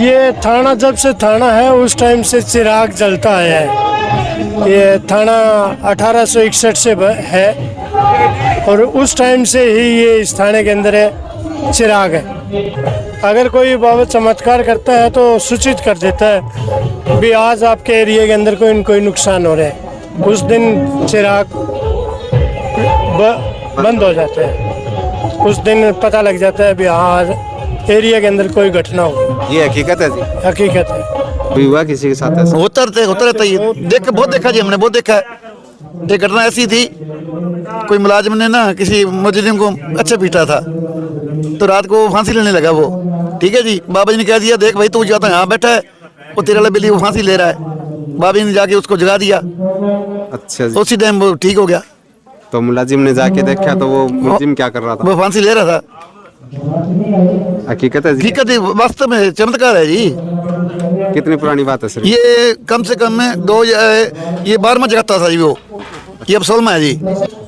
ये थाना जब से थाना है उस टाइम से चिराग जलता आया है। ये थाना 1861 से है और उस टाइम से ही ये इस थाने के अंदर है चिराग है। अगर कोई बाबा चमत्कार करता है तो सूचित कर देता है भी आज आपके एरिया के अंदर कोई नुकसान हो रहा है। उस दिन चिराग बंद हो जाता है। उस दिन पता लग जाता है भी आज एरिया के अंदर कोई घटना हो। ये हकीकत है जी? हकीकत है। कोई हुआ किसी के साथ ऐसा? होता रहता ही देख के बहुत देखा जी, हमने बहुत देखा है। ये घटना ऐसी थी, कोई मुलाजिम ने ना किसी मुजरिम को अच्छा पीटा था तो रात को फांसी लेने लगा वो। ठीक है जी, बाबा जी ने कह दिया देख भाई तू जाता यहाँ बैठा है, वो तेरे वाला बिल्ली वो फांसी ले रहा है। बाबा जी ने जाके उसको जगा दिया। अच्छा जी। उसी टाइम वो ठीक हो गया। तो मुलाजिम ने जाके देखा तो वो मुलाजिम क्या कर रहा था? वो फांसी ले रहा था। हकीकत है जी? हकीकत वास्तव में चमत्कार है जी। कितनी पुरानी बात है सर? ये कम से कम में ये 12वां जगता था जी वो, ये अब 16वां है जी।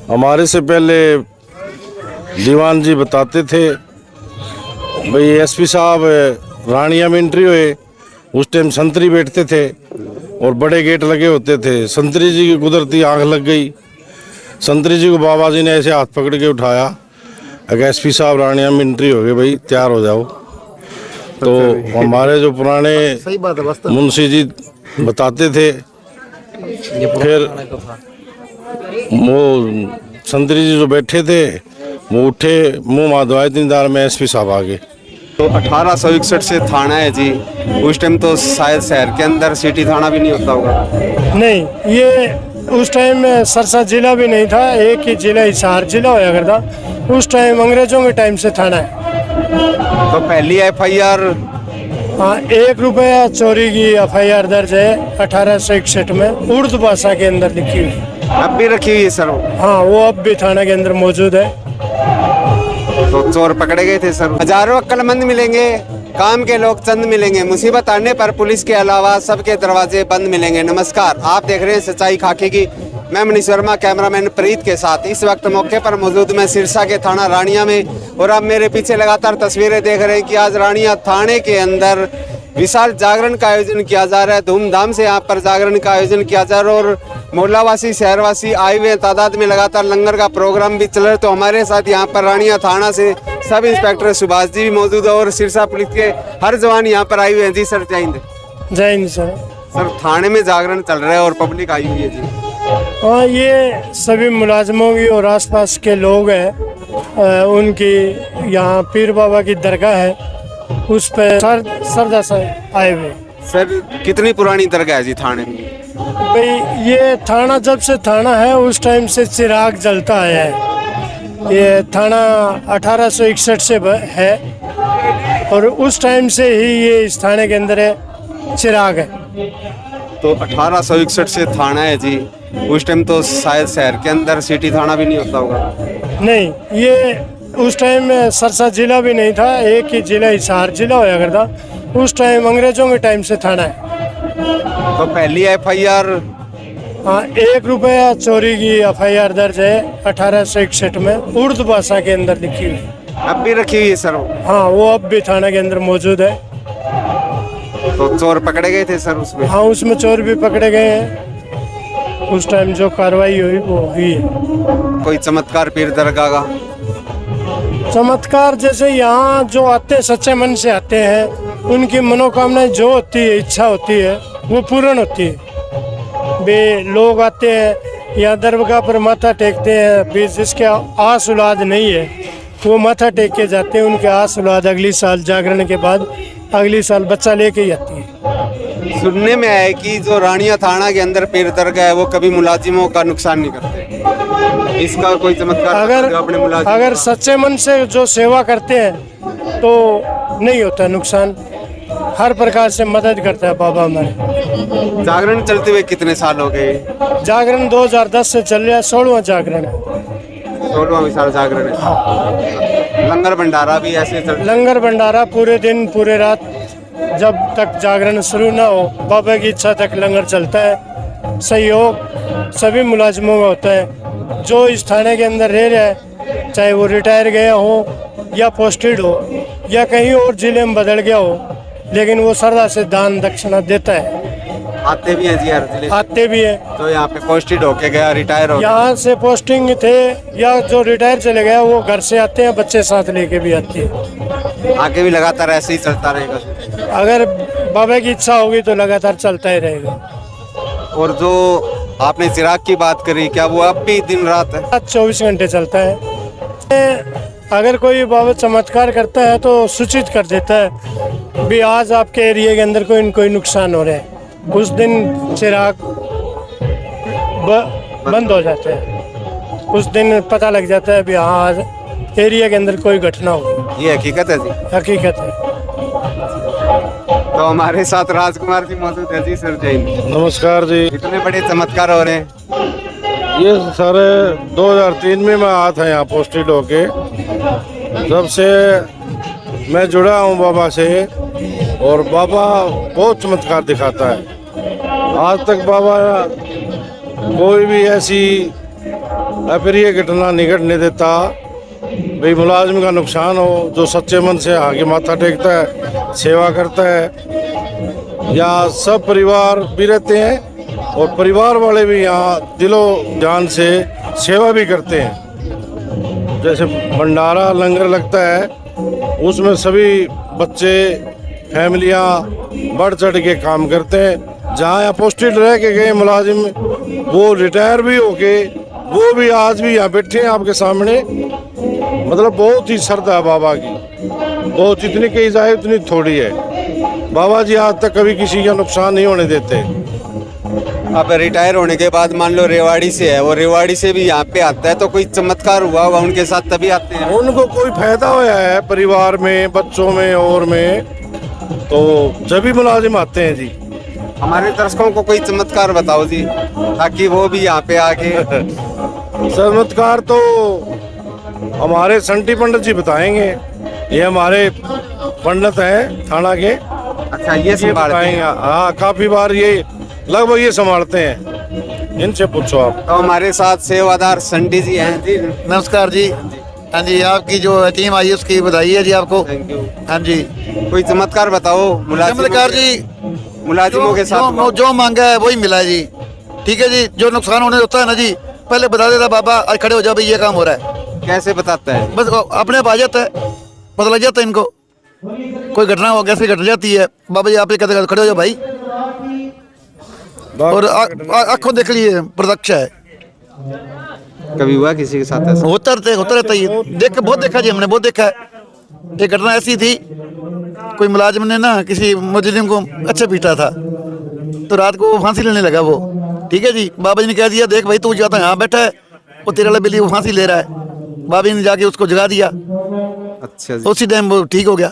हमारे से पहले दीवान जी बताते थे भाई एसपी साहब रानिया में एंट्री हुए, उस टाइम संतरी बैठते थे और बड़े गेट लगे होते थे। संतरी जी की कुदरती आंख लग गई। संतरी जी को बाबा जी ने ऐसे हाथ पकड़ के उठाया, अगर एसपी साहब रानिया में एंट्री हो गए भाई तैयार हो जाओ। तो हमारे जो पुराने सही बात है मुंशी जी बताते थे। फिर वो संतरी जी जो बैठे थे वो उठे, मुंह मार दवाए, 3 दार में एसपी साहब आ गए। तो 1861 से थाना है जी। उस टाइम तो शायद शहर के अंदर सिटी थाना भी नहीं होता होगा? नहीं, ये उस टाइम में सरसा जिला भी नहीं था, एक ही जिला हिसार जिला होया करता। उस टाइम अंग्रेजों के टाइम से थाना है। तो पहली FIR? हाँ, 1 रुपया चोरी की FIR दर्ज है 1861 में, उर्दू भाषा के अंदर लिखी हुई। अब भी रखी हुई है सर? हाँ, वो अब भी थाना के अंदर मौजूद है। तो चोर पकड़े गए थे सर? हजारों अक्लमंद मिलेंगे, काम के लोग चंद मिलेंगे, मुसीबत आने पर पुलिस के अलावा सबके दरवाजे बंद मिलेंगे। नमस्कार, आप देख रहे हैं सच्चाई खाकी की। मैं मनीष वर्मा, कैमरामैन प्रीत के साथ इस वक्त मौके पर मौजूद मैं सिरसा के थाना रानिया में। और आप मेरे पीछे लगातार तस्वीरें देख रहे हैं कि आज रानिया थाने के अंदर विशाल जागरण का आयोजन किया जा रहा है। धूमधाम से यहाँ पर जागरण का आयोजन किया जा रहा है और मोहल्लावासी शहरवासी आए हुए तादाद में, लगातार लंगर का प्रोग्राम भी चल रहा है। तो हमारे साथ यहाँ पर रानिया थाना से सब इंस्पेक्टर सुभाष जी भी मौजूद है और सिरसा पुलिस के हर जवान यहाँ पर आए हुए हैं। जी सर, जय हिंद। जय हिंद सर। सर, थाने में जागरण चल रहा है और पब्लिक आई हुई है जी। हाँ, ये सभी मुलाजमों की और आसपास के लोग हैं, उनकी यहाँ पीर बाबा की दरगाह है, उस पर सरदा से आए हुए। सर, कितनी पुरानी दरगाह है जी थाने में? भाई ये थाना जब से थाना है उस टाइम से चिराग जलता आया है। ये थाना 1861 से है और उस टाइम से ही ये इस थाने के अंदर है चिराग है। तो 1861 से थाना है जी। उस टाइम तो शायद शहर के अंदर सिटी थाना भी नहीं होता होगा? नहीं, ये उस टाइम में सरसा जिला भी नहीं था, एक ही जिला हिसार जिला होया करता। उस टाइम अंग्रेजों के टाइम से थाना है। तो पहली FIR? हाँ, 1 रुपया चोरी की FIR दर्ज है 1861 में, उर्दू भाषा के अंदर लिखी हुई। अब भी रखी हुई है सर? हाँ, वो अब भी थाना के अंदर मौजूद है। तो चोर पकड़े गए थे सर उसमें? हाँ, उसमें चोर भी पकड़े गए हैं। उस टाइम जो कार्रवाई हुई वो हुई है। कोई चमत्कार पीर दरगाह का? चमत्कार जैसे यहाँ जो आते हैं सच्चे मन से आते हैं, उनकी मनोकामनाएं जो होती है, इच्छा होती है, वो पूर्ण होती है। वे लोग आते हैं यहाँ दरगाह पर माथा टेकते हैं, भी जिसके आस औलाद नहीं है वो माथा टेक के जाते हैं। उनके आस औलाद अगली साल जागरण के बाद अगली साल बच्चा लेके ही आती है। सुनने में आया कि जो रानिया थाना के अंदर पीर दरगाह है वो कभी मुलाजिमों का नुकसान नहीं करते। इसका कोई चमत्कार? अगर सच्चे मन से जो सेवा करते हैं तो नहीं होता नुकसान, हर प्रकार से मदद करता है बाबा हमारे। जागरण चलते हुए कितने साल हो गए? जागरण 2010 से चल रहा है, 16वां जागरण है। 16वां विशाल जागरण है। हाँ। लंगर भंडारा भी ऐसे चल? लंगर भंडारा पूरे दिन पूरे रात, जब तक जागरण शुरू ना हो बाबा की इच्छा तक लंगर चलता है। सहयोग सभी मुलाजिमों का होता है। जो इस थाने के अंदर रह रहा है, चाहे वो रिटायर गया हो या पोस्टेड हो या कहीं और जिले में बदल गया हो, लेकिन वो श्रद्धा से दान दक्षिणा देता है, आते भी हैं जी हर जिले से? आते भी है। तो यहाँ पे पोस्टेड होके गया, रिटायर हो गया? यहाँ से पोस्टिंग थे या जो रिटायर चले गया वो घर से आते हैं, बच्चे साथ लेके भी आते हैं। आगे भी लगातार ऐसे ही चलता रहेगा? अगर बाबा की इच्छा होगी तो लगातार चलता ही रहेगा। और जो आपने चिराग की बात करी, क्या वो अब भी दिन रात है? 24 घंटे चलता है। अगर कोई बाबा चमत्कार करता है तो सूचित कर देता है भी आज आपके एरिया के अंदर कोई नुकसान हो रहा है, उस दिन चिराग बंद हो जाता है, उस दिन पता लग जाता है भी हाँ आज एरिया के अंदर कोई घटना होगी। ये हकीकत है जी? हकीकत है। तो हमारे साथ राजकुमार जी मौजूद है जी। सर जय हिंद। नमस्कार जी। इतने बड़े चमत्कार हो रहे हैं? ये सर 2003 में मैं आया था यहाँ पोस्टेड होके। जब से मैं जुड़ा हूँ बाबा से, और बाबा बहुत चमत्कार दिखाता है। आज तक बाबा कोई भी ऐसी अप्रिय घटना नहीं घटने देता। भाई मुलाजिम का नुकसान हो, जो सच्चे मन से आगे माथा टेकता है, सेवा करता है, या सब परिवार भी रहते हैं और परिवार वाले भी यहाँ दिलो जान से सेवा भी करते हैं। जैसे भंडारा लंगर लगता है, उसमें सभी बच्चे फैमिलियाँ बढ़ चढ़ के काम करते हैं। जहाँ यहाँ पोस्टेड रह के गए मुलाजिम, वो रिटायर भी होके वो भी आज भी यहाँ बैठे हैं आपके सामने। मतलब बहुत ही श्रद्धा है बाबा की, बहुत, जितनी कही जाए उतनी थोड़ी है। बाबा जी आज तक कभी किसी का नुकसान नहीं होने देते। अब रिटायर होने के बाद मान लो रेवाड़ी से है, वो रेवाड़ी से भी यहाँ पे आता है, तो कोई चमत्कार हुआ होगा उनके साथ तभी आते हैं? उनको कोई फायदा होया है परिवार में, बच्चों में और में, तो जब भी मुलाजिम आते हैं जी। हमारे दर्शकों को कोई चमत्कार बताओ जी, ताकि वो भी यहाँ पे आके। चमत्कार तो हमारे संटी पंडित जी बताएंगे। ये हमारे पंडित हैं थाना के। अच्छा, ये संभालते बताएंगे। हैं? हाँ, काफी बार ये लगभग ये संभालते हैं, इनसे पूछो आप। तो हमारे साथ सेवादार संटी जी हैं जी। नमस्कार जी। हाँ जी, आपकी जो टीम आई है उसकी बधाई है जी आपको। Thank you. हाँ जी, कोई चमत्कार बताओ चमत्कार जी। मुलाजिमों के साथ। जो मांगा है वही मिला है जी। ठीक है जी, जो नुकसान होने होता है ना जी, पहले बता देता बाबा आज खड़े हो जाओ भाई ये काम हो रहा है। कैसे बताता है? बस अपने आप आ जाता है, पता लग जाता है इनको। कोई घटना हो कैसे घट जाती है, बाबा जी आप ये कहते खड़े हो जाओ भाई, और आंखों देख लिए प्रत्यक्ष है। कभी हुआ किसी के साथ ऐसा? होता रहता ही है। देख के बहुत देखा जी, हमने बहुत देखा है। एक घटना ऐसी थी, कोई मुलाजिम ने ना किसी मुजरिम को अच्छा पीटा था, तो रात को वो फांसी लेने लगा वो। ठीक है जी, बाबा जी ने कह दिया देख भाई तू जाता यहाँ बैठा है, वो तेरे वाला बिल्ली वो फांसी ले रहा है। बाबा जी ने जाके उसको जगा दिया। अच्छा जी। उसी टाइम वो ठीक हो गया।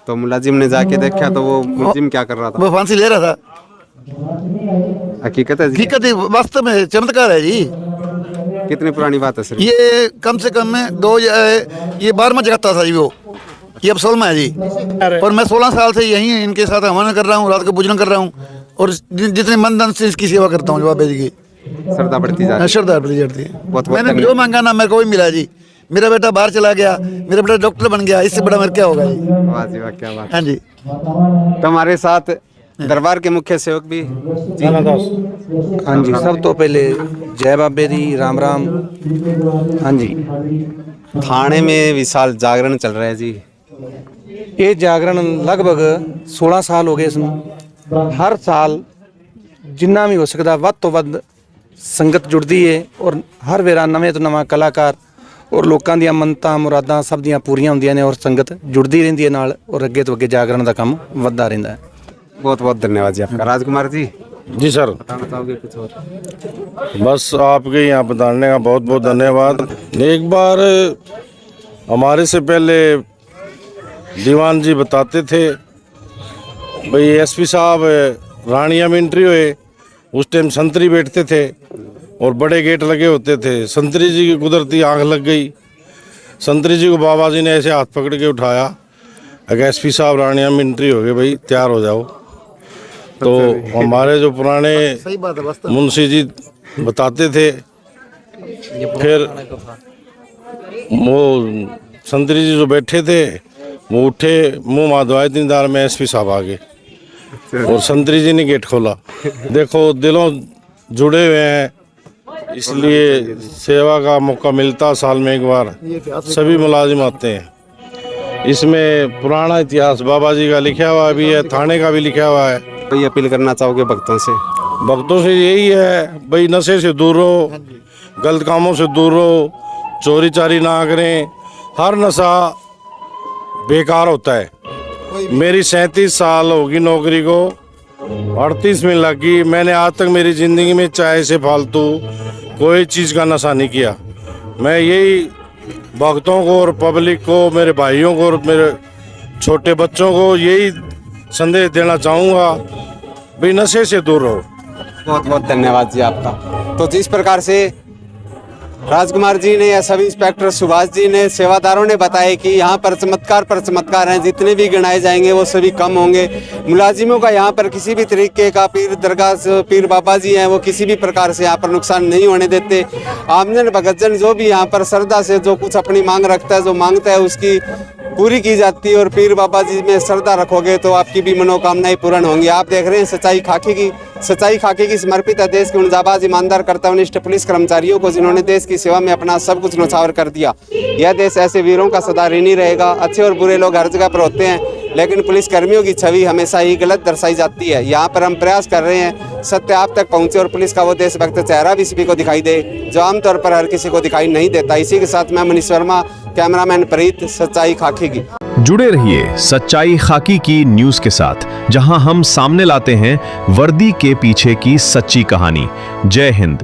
तो मुलाजिम ने जाके देखा तो वो मुलाजिम क्या कर रहा था? वो फांसी ले रहा था। हकीकत है जी? हकीकत है, वास्तव में चमत्कार है जी। कितनी पुरानी बात है सर? ये कम से कम में ये 12वां जगता था जी वो, ये अब 16वां है जी। और मैं 16 साल से यहीं इनके साथ हवन कर रहा हूँ, रात को भोजन कर रहा हूँ, और जितने मन धन से इसकी सेवा करता हूँ बाबा जी की। श्रद्धा बढ़ती जा रही है। श्रद्धा बढ़ती जाती है। बहुत मैंने जो मांगा ना मेरे को वही मिला जी। मेरा बेटा बाहर चला गया, मेरा बेटा डॉक्टर बन गया, इससे बड़ा मेरे क्या होगा जी। वाह जी वाह, क्या बात। हाँ जी। तो हमारे साथ दरबार के मुख्य सेवक भी जी। हाँ जी, सब तो पहले जय बाबे दी, राम राम। हाँ जी, थाने में विशाल जागरण चल रहा है जी। ये जागरण लगभग 16 साल हो गए इसमें। हर साल जिन्ना भी हो सकता ਵੱਧ ਤੋਂ ਵੱਧ ਸੰਗਤ ਜੁੜਦੀ ਹੈ, ਔਰ ਹਰ ਵੇਰਾ ਨਵੇਂ ਤੋਂ ਨਵਾਂ ਕਲਾਕਾਰ ਔਰ ਲੋਕਾਂ ਦੀਆਂ ਮੰਨਤਾਂ ਮੁਰਾਦਾਂ ਸਭ ਦੀਆਂ ਪੂਰੀਆਂ ਹੁੰਦੀਆਂ ਨੇ, ਔਰ ਸੰਗਤ ਜੁੜਦੀ ਰਹਿੰਦੀ ਹੈ ਨਾਲ, ਔਰ ਅੱਗੇ ਤੋਂ ਅੱਗੇ ਜਾਗरण ਦਾ ਕੰਮ ਵੱਧਦਾ ਰਹਿੰਦਾ ਹੈ। बहुत बहुत धन्यवाद जी आपका। राजकुमार जी जी सर, बताना चाहोगे कुछ और? बस आपके यहाँ बताने का बहुत बहुत धन्यवाद। एक बार हमारे से पहले दीवान जी बताते थे भाई एसपी साहब रानिया में एंट्री हुए, उस टाइम संतरी बैठते थे और बड़े गेट लगे होते थे। संतरी जी की कुदरती आंख लग गई। संतरी जी को बाबा जी ने ऐसे हाथ पकड़ के उठाया, अगर एसपी साहब रानिया में एंट्री हो गए भाई तैयार हो जाओ। तो हमारे जो पुराने सही बात है, वास्तव मुंशी जी बताते थे। फिर वो संतरी जी जो बैठे थे वो उठे, मुंह माधवाए दीनदार में एसपी साहब आ गए और संतरी जी ने गेट खोला। देखो दिलों जुड़े हुए हैं, इसलिए सेवा का मौका मिलता साल में एक बार, सभी मुलाजिम आते हैं। इसमें पुराना इतिहास बाबा जी का लिखा हुआ भी है, थाने का भी लिखा हुआ है। तो ये अपील करना चाहोगे भक्तों से? भक्तों से यही है भाई, नशे से दूर रहो, गलत कामों से दूर रहो, चोरी चारी ना करें। हर नशा बेकार होता है। मेरी 37 साल होगी नौकरी को, 38 में लगी। मैंने आज तक मेरी ज़िंदगी में चाय से फालतू कोई चीज़ का नशा नहीं किया। मैं यही भक्तों को और पब्लिक को, मेरे भाइयों को और मेरे छोटे बच्चों को यही संदेश देना चाहूँगा, भाई नशे से दूर रहो। बहुत बहुत धन्यवाद जी आपका। तो जिस प्रकार से राजकुमार जी ने या सब इंस्पेक्टर सुभाष जी ने, सेवादारों ने बताया कि यहाँ पर चमत्कार हैं, जितने भी गिनाए जाएंगे वो सभी कम होंगे। मुलाजिमों का यहाँ पर किसी भी तरीके का, पीर दरगाह से पीर बाबा जी हैं वो किसी भी प्रकार से यहाँ पर नुकसान नहीं होने देते। आमजन भगतजन जो भी यहाँ पर श्रद्धा से जो कुछ अपनी मांग रखता है, जो मांगता है उसकी पूरी की जाती है। और पीर बाबा जी में श्रद्धा रखोगे तो आपकी भी मनोकामनाएं पूर्ण होंगी। आप देख रहे हैं सच्चाई खाकी की समर्पित है देश के उन जाबाज ईमानदार कर्तव्यनिष्ठ पुलिस कर्मचारियों को, जिन्होंने देश की सेवा में अपना सब कुछ न्यौछावर कर दिया। यह देश ऐसे वीरों का सदा ऋणी रहेगा। अच्छे और बुरे लोग हर जगह पर होते हैं, लेकिन पुलिस कर्मियों की छवि हमेशा ही गलत दर्शाई जाती है। यहाँ पर हम प्रयास कर रहे हैं सत्य आप तक पहुँचे और पुलिस का वो देशभक्त चेहरा भी सभी को दिखाई दे, जो आमतौर पर हर किसी को दिखाई नहीं देता। इसी के साथ मैं मनीष वर्मा, कैमरामैन प्रीत, सच्चाई खाकी की। जुड़े रहिए सच्चाई खाकी की न्यूज के साथ, जहां हम सामने लाते हैं वर्दी के पीछे की सच्ची कहानी। जय हिंद।